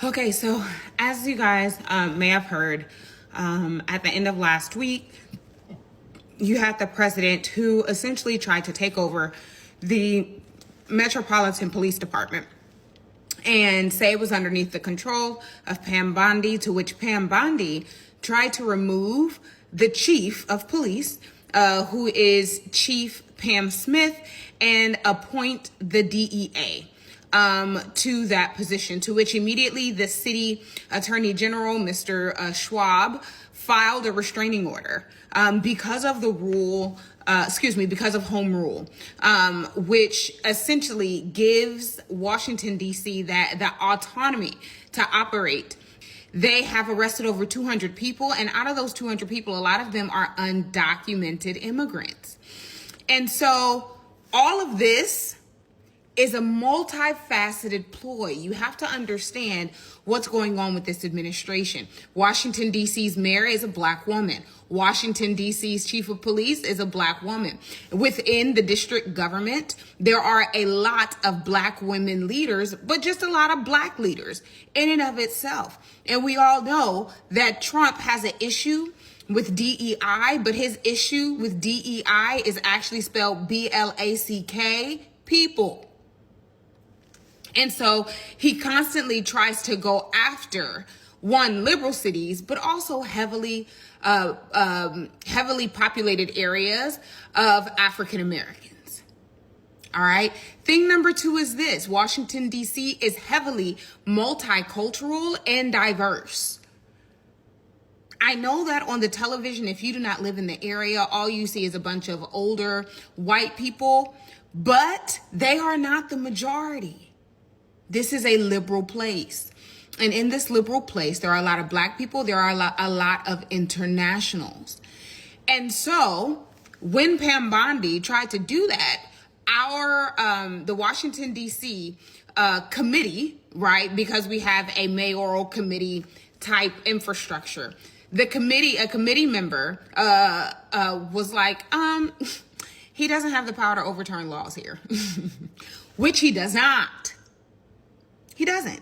Okay, so as you guys may have heard, at the end of last week, you had the president who essentially tried to take over the Metropolitan Police Department and say it was underneath the control of Pam Bondi, to which Pam Bondi tried to remove the chief of police, who is Chief Pam Smith, and appoint the DEA to that position, to which immediately the city attorney general, Mr. Schwab, filed a restraining order because of the rule, because of home rule, which essentially gives Washington, D.C. that autonomy to operate. They have arrested over 200 people, and out of those 200 people, a lot of them are undocumented immigrants. And so all of this is a multifaceted ploy. You have to understand what's going on with this administration. Washington, D.C.'s mayor is a black woman. Washington, D.C.'s chief of police is a black woman. Within the district government, there are a lot of black women leaders, but just a lot of black leaders in and of itself. And we all know that Trump has an issue with DEI, but his issue with DEI is actually spelled BLACK, people. And so he constantly tries to go after, one, liberal cities, but also heavily populated areas of African Americans. All right. Thing number two is this: Washington, D.C. is heavily multicultural and diverse. I know that on the television, if you do not live in the area, all you see is a bunch of older white people, but they are not the majority. This is a liberal place. And in this liberal place, there are a lot of black people. There are a lot of internationals. And so when Pam Bondi tried to do that, the Washington, D.C. committee, right, because we have a mayoral committee type infrastructure, a committee member was like, he doesn't have the power to overturn laws here, which he does not. He doesn't.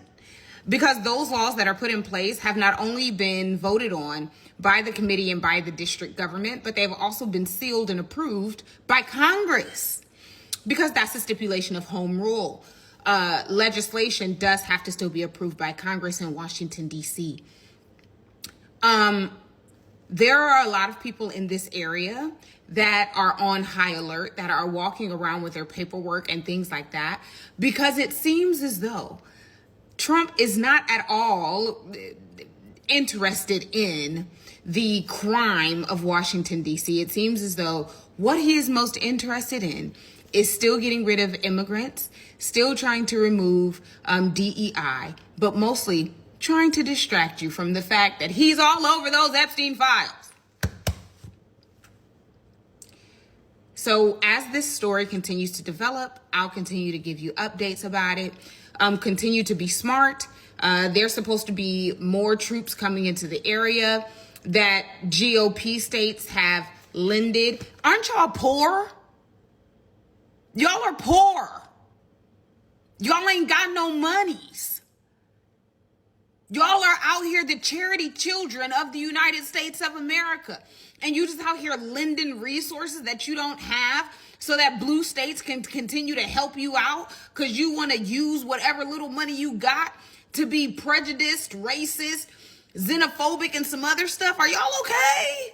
Because those laws that are put in place have not only been voted on by the committee and by the district government, but they've also been sealed and approved by Congress. Because that's the stipulation of home rule. Legislation does have to still be approved by Congress in Washington, D.C. There are a lot of people in this area that are on high alert, that are walking around with their paperwork and things like that, because it seems as though Trump is not at all interested in the crime of Washington, D.C. It seems as though what he is most interested in is still getting rid of immigrants, still trying to remove DEI, but mostly trying to distract you from the fact that he's all over those Epstein files. So as this story continues to develop, I'll continue to give you updates about it. Continue to be smart. There's supposed to be more troops coming into the area that GOP states have lended. Aren't y'all poor? Y'all are poor. Y'all ain't got no monies. Y'all are out here the charity children of the United States of America. And you just out here lending resources that you don't have so that blue states can continue to help you out because you want to use whatever little money you got to be prejudiced, racist, xenophobic, and some other stuff. Are y'all okay?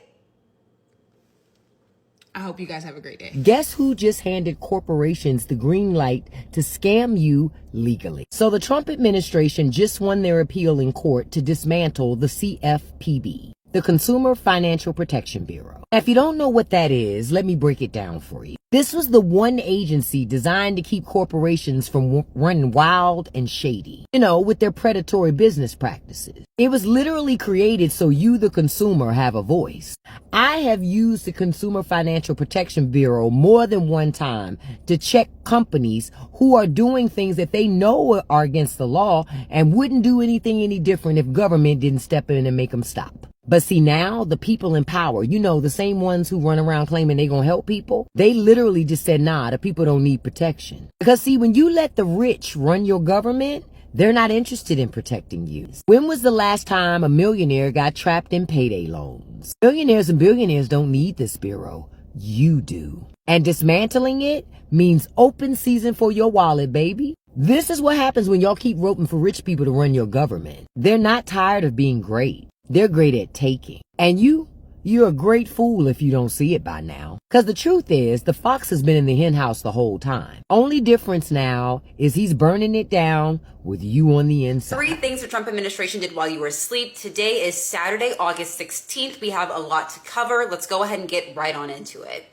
I hope you guys have a great day. Guess who just handed corporations the green light to scam you legally? So the Trump administration just won their appeal in court to dismantle the CFPB, the Consumer Financial Protection Bureau. Now, if you don't know what that is, let me break it down for you. This was the one agency designed to keep corporations from running wild and shady, with their predatory business practices. It was literally created so you, the consumer, have a voice. I have used the Consumer Financial Protection Bureau more than one time to check companies who are doing things that they know are against the law and wouldn't do anything any different if government didn't step in and make them stop. But see, now the people in power, the same ones who run around claiming they're going to help people, they literally just said, nah, the people don't need protection. Because see, when you let the rich run your government, They're not interested in protecting you. When was the last time a millionaire got trapped in payday loans? Millionaires and billionaires don't need this bureau. You do. And dismantling it means open season for your wallet, baby. This is what happens when y'all keep roping for rich people to run your government. They're not tired of being great. They're great at taking. And you're a great fool if you don't see it by now. Because the truth is, the fox has been in the hen house the whole time. Only difference now is he's burning it down with you on the inside. 3 things the Trump administration did while you were asleep. Today is Saturday, August 16th. We have a lot to cover. Let's go ahead and get right on into it.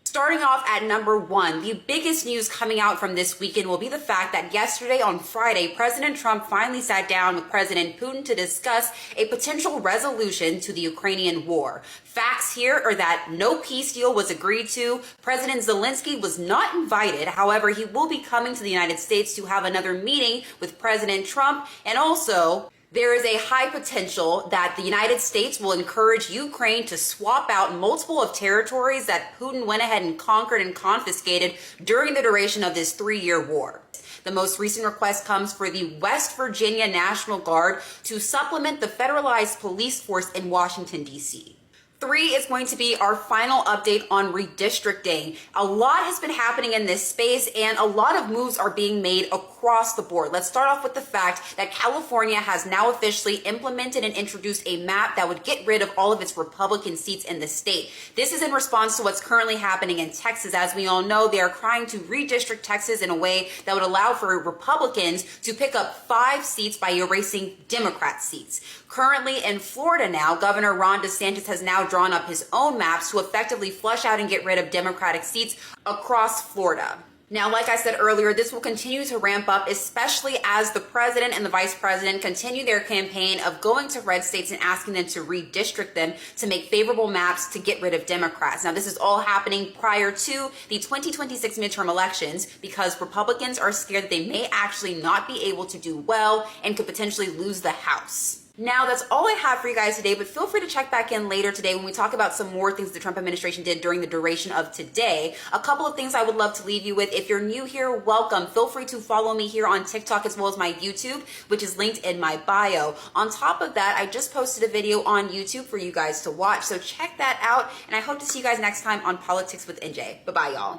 Starting off at number 1, the biggest news coming out from this weekend will be the fact that yesterday on Friday, President Trump finally sat down with President Putin to discuss a potential resolution to the Ukrainian war. Facts here are that no peace deal was agreed to. President Zelensky was not invited. However, he will be coming to the United States to have another meeting with President Trump, and also there is a high potential that the United States will encourage Ukraine to swap out multiple of territories that Putin went ahead and conquered and confiscated during the duration of this 3-year war. The most recent request comes for the West Virginia National Guard to supplement the federalized police force in Washington, D.C. 3 is going to be our final update on redistricting. A lot has been happening in this space and a lot of moves are being made across the board. Let's start off with the fact that California has now officially implemented and introduced a map that would get rid of all of its Republican seats in the state. This is in response to what's currently happening in Texas. As we all know, they are trying to redistrict Texas in a way that would allow for Republicans to pick up 5 seats by erasing Democrat seats. Currently in Florida now, Governor Ron DeSantis has now drawn up his own maps to effectively flush out and get rid of Democratic seats across Florida. Now, like I said earlier, this will continue to ramp up, especially as the president and the vice president continue their campaign of going to red states and asking them to redistrict them to make favorable maps to get rid of Democrats. Now, this is all happening prior to the 2026 midterm elections because Republicans are scared that they may actually not be able to do well and could potentially lose the House. Now, that's all I have for you guys today, but feel free to check back in later today when we talk about some more things the Trump administration did during the duration of today. A couple of things I would love to leave you with. If you're new here, welcome. Feel free to follow me here on TikTok as well as my YouTube, which is linked in my bio. On top of that, I just posted a video on YouTube for you guys to watch, so check that out, and I hope to see you guys next time on Politics with NJ. Bye-bye, y'all.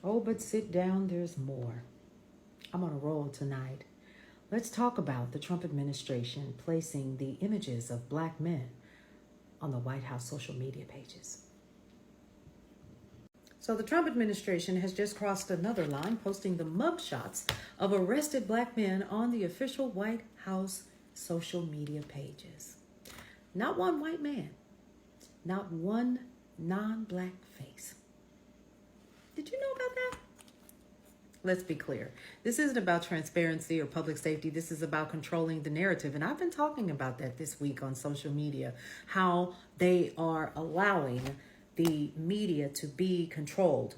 Oh, but sit down, there's more. I'm on a roll tonight. Let's talk about the Trump administration placing the images of black men on the White House social media pages. So the Trump administration has just crossed another line, posting the mugshots of arrested black men on the official White House social media pages. Not one white man, not one non-black face. Did you know about that? Let's be clear. This isn't about transparency or public safety. This is about controlling the narrative. And I've been talking about that this week on social media, how they are allowing the media to be controlled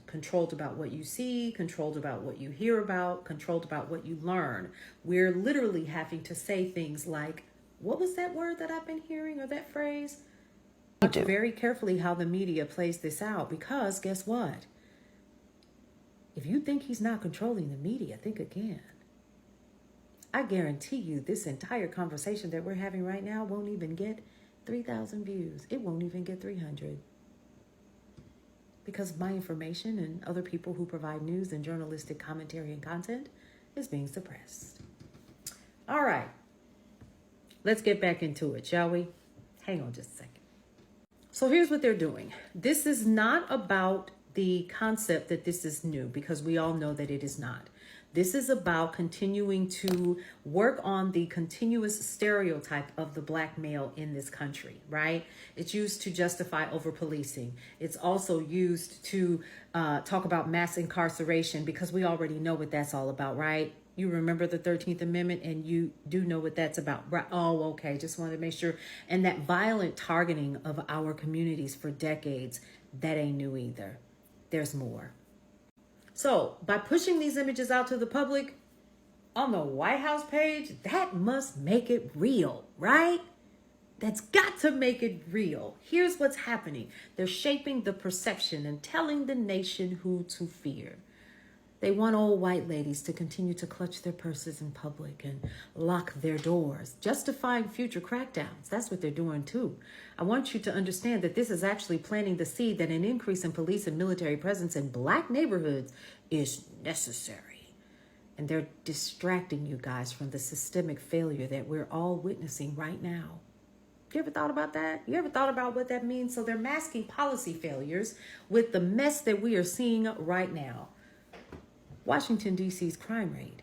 about what you see, controlled about what you hear about, controlled about what you learn. We're literally having to say things like, what was that word that I've been hearing or that phrase? Watch very carefully how the media plays this out, because guess what? If you think he's not controlling the media, think again. I guarantee you this entire conversation that we're having right now won't even get 3,000 views. It won't even get 300. Because my information and other people who provide news and journalistic commentary and content is being suppressed. All right. Let's get back into it, shall we? Hang on just a second. So here's what they're doing. This is not about the concept that this is new, because we all know that it is not. This is about continuing to work on the continuous stereotype of the black male in this country, right? It's used to justify over-policing. It's also used to talk about mass incarceration, because we already know what that's all about, right? You remember the 13th Amendment, and you do know what that's about, right? Oh, okay. Just wanted to make sure. And that violent targeting of our communities for decades, that ain't new either. There's more. So by pushing these images out to the public on the White House page, that must make it real, right? That's got to make it real. Here's what's happening. They're shaping the perception and telling the nation who to fear. They want old white ladies to continue to clutch their purses in public and lock their doors, justifying future crackdowns. That's what they're doing too. I want you to understand that this is actually planting the seed that an increase in police and military presence in black neighborhoods is necessary. And they're distracting you guys from the systemic failure that we're all witnessing right now. You ever thought about that? You ever thought about what that means? So they're masking policy failures with the mess that we are seeing right now. Washington, D.C.'s crime rate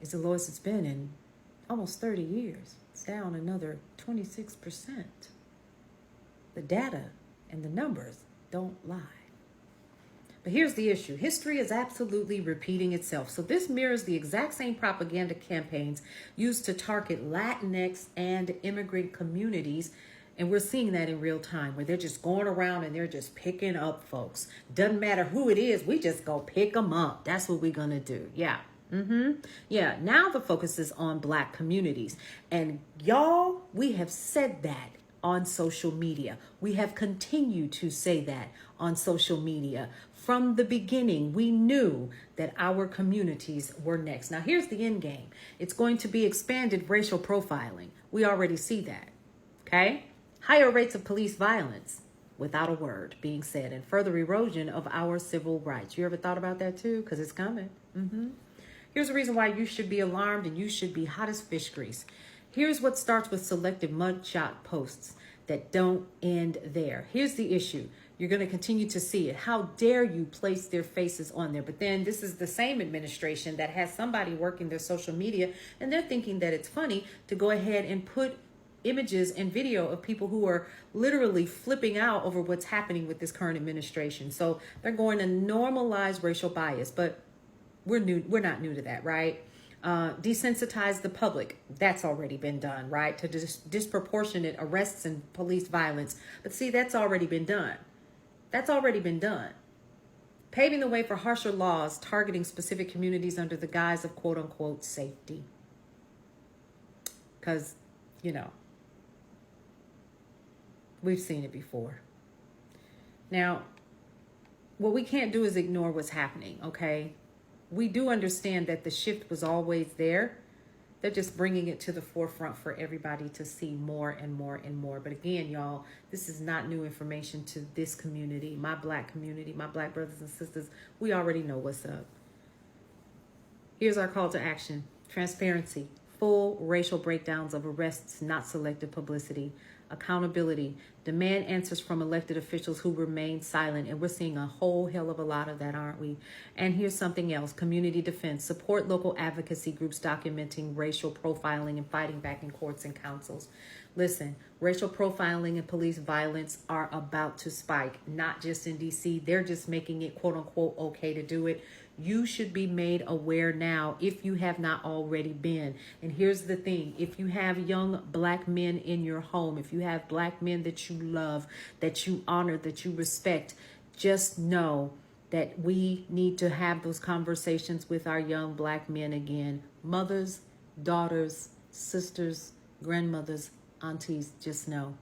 is the lowest it's been in almost 30 years. It's down another 26%. The data and the numbers don't lie. But here's the issue. History is absolutely repeating itself. So this mirrors the exact same propaganda campaigns used to target Latinx and immigrant communities. And we're seeing that in real time, where they're just going around and they're just picking up folks. Doesn't matter who it is, we just go pick them up. That's what we're going to do. Yeah. Yeah. Now the focus is on black communities. And y'all, we have said that on social media. We have continued to say that on social media. From the beginning, we knew that our communities were next. Now, here's the end game. It's going to be expanded racial profiling. We already see that. Okay? Higher rates of police violence, without a word being said, and further erosion of our civil rights. You ever thought about that too? Because it's coming. Here's the reason why you should be alarmed and you should be hot as fish grease. Here's what starts with selective mugshot posts that don't end there. Here's the issue. You're going to continue to see it. How dare you place their faces on there? But then this is the same administration that has somebody working their social media, and they're thinking that it's funny to go ahead and put images and video of people who are literally flipping out over what's happening with this current administration. So they're going to normalize racial bias, but we're not new to that, right? Desensitize the public. That's already been done, right? To disproportionate arrests and police violence. But see, that's already been done. That's already been done. Paving the way for harsher laws targeting specific communities under the guise of quote unquote safety. Because, you know, we've seen it before. Now, what we can't do is ignore what's happening, okay? We do understand that the shift was always there. They're just bringing it to the forefront for everybody to see more and more and more. But again, y'all, this is not new information to this community, my black community, my black brothers and sisters. We already know what's up. Here's our call to action. Transparency. Full racial breakdowns of arrests, not selective publicity. Accountability. Demand answers from elected officials who remain silent. And we're seeing a whole hell of a lot of that, aren't we? And here's something else. Community defense. Support local advocacy groups documenting racial profiling and fighting back in courts and councils. Listen, racial profiling and police violence are about to spike, not just in D.C. They're just making it quote unquote okay to do it. You should be made aware now if you have not already been. And here's the thing. If you have young black men in your home, if you have black men that you love, that you honor, that you respect, just know that we need to have those conversations with our young black men again. Mothers, daughters, sisters, grandmothers, aunties, just know.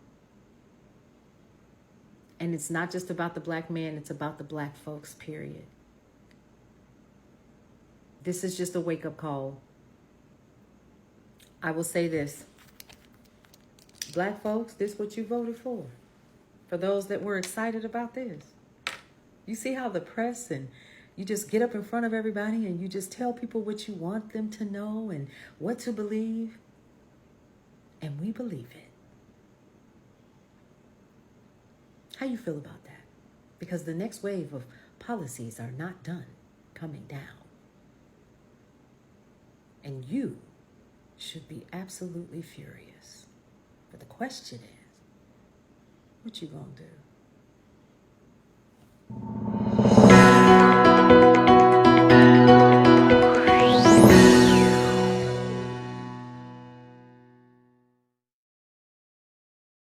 And it's not just about the black man, it's about the black folks, period. This is just a wake-up call. I will say this. Black folks, this is what you voted for. For those that were excited about this. You see how the press and you just get up in front of everybody and you just tell people what you want them to know and what to believe. And we believe it. How you feel about that? Because the next wave of policies are not done coming down. And you should be absolutely furious. But the question is, what you gonna do?